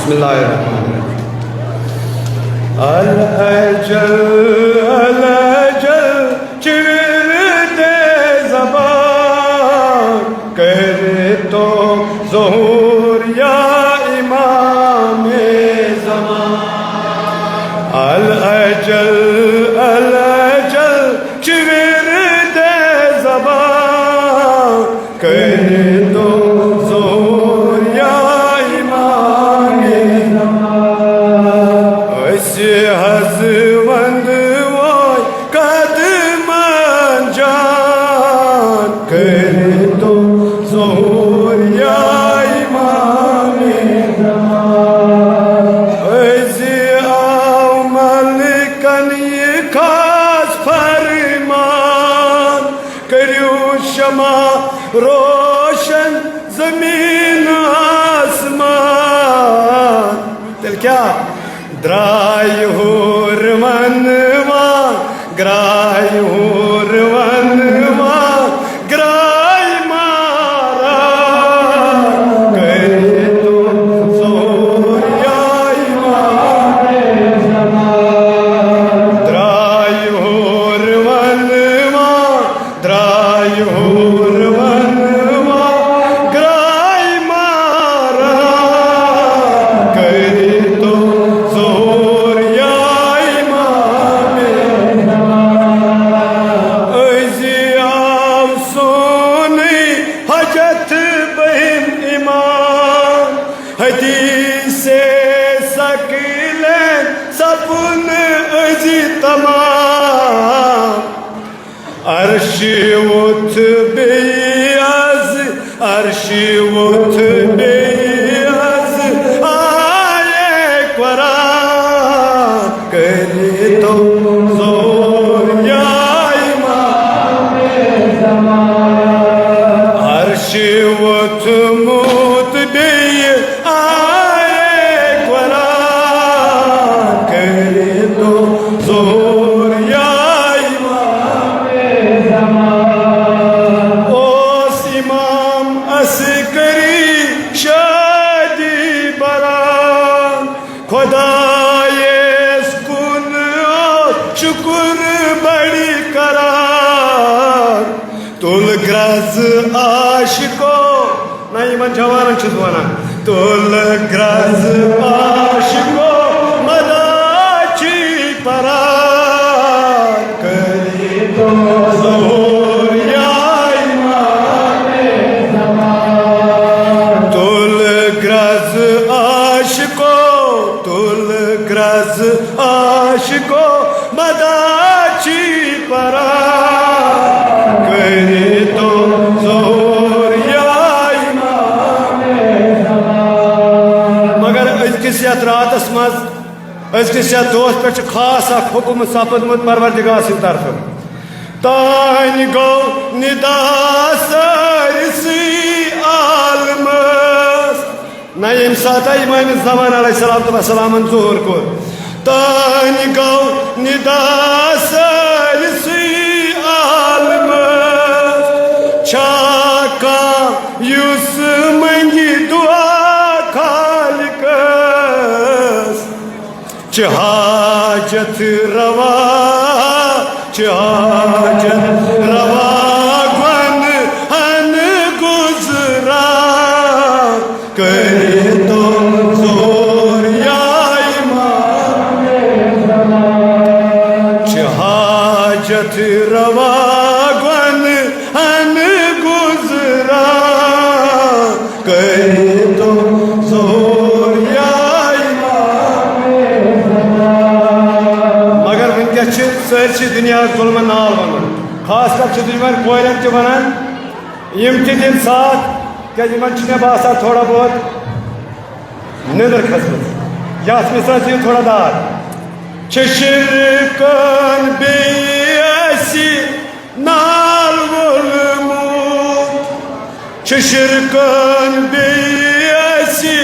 बिस्मिल्लाहिर्रहमानिर्रहीम। अल-अजल अल-अजल चिरदे ज़बान करे तो ज़ुहूर या इमामे ज़मान। अल-अजल अल-अजल चिरदे ज़बान करे तो ज़ुहूर या इमामे ज़मान। ऐसे हज़वंद वाय कदमन जान करे तो ज़ुहूर या इमामे ज़मान। ऐसे आओ मलिकन ये खास फरमान करियो शमा रोशन ज़मीन आसमान। दिल क्या द्राय हूर मनवान ग्राय हूर मनवान ग्राय मारा करे तो ज़ुहूर या इमामे ज़मान। द्राय हूर मनवान द्राय हूर मनवान ग्राय मारा करे तो ज़ुहूर या इमामे ज़मान। ऐसे आव सोने हजत बहिम इमान हदीसे सकले सपुन अजी तमाम। अर्श उठ बेअज़ अर्श उठ बेअज़ आए कुरान करे तो ज़ुहूर या इमामे ज़मान। अर्श उठ मूत बेअज़ आए कुरान करे तो ज़ुहूर या इमामे ज़मान। ओस इमाम अस्करी शादी बरान खुदाए सुकुन और शुक्र बड़ी करार तुल ग्रज आशिको नहीं मन जवान चुदवाना तुल ग्रज आशिको मदाची परार करे तो ज़ुहूर या इमामे ज़मान। तुल ग्रज आशिको तुल ग्रज आशिको मदाची परार करे तो ज़ुहूर या इमामे ज़मान। मगर अज़किस यथ रातस मज अज़किस यथ दोस पे खास अख हुक्म सपदमुत परवरदिगार सिंद तरफ तान गो निदा सारसी आलमस ना यम सात इमाम ज़मान अलैहिस्सलाम ज़ुहूर को तान गो निदा सारसी आलमस छाका युस मंगी दुआ खालिकस हाजत रवा हाजत रवा गन हन गुजरा करे तो ज़ुहूर या इमामे ज़मान। हाजत रवा गन हन गुजरा करे तो ज़ुहूर या सरसी दुनिया जुल्म नाल वन खास कर दुनिया कोयरन वन यम दिन साथ क्या मे बसान थोड़ा बहुत नदर खसमत यथ मिसल थोड़ा दार शिरकन बेसी नाल वोलमूत शिरकन बेसी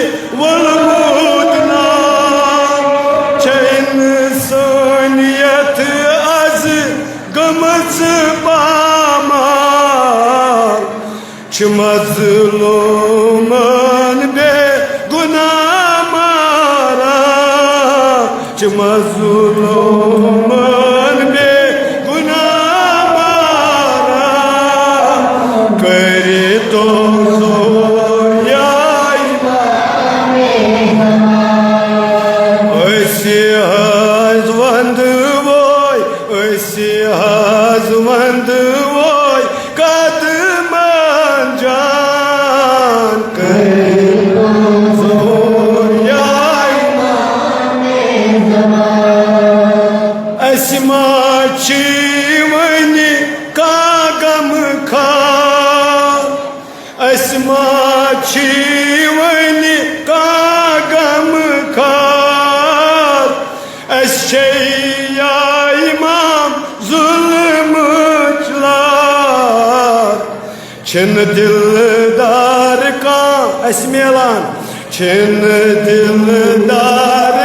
वोलमूत नाल चैन सोनियत az गमज पामाल mazlumun be günah mazlumun be gunahara kari to zor ya Ösi hazvandı voy, ösi hazvandı voy, kadman can kari zor yay Esma çivani kagam kar Esma çivani kagam kar Eşeğya imam zulmüçlar Çin dildar ka esmelan Çin dildar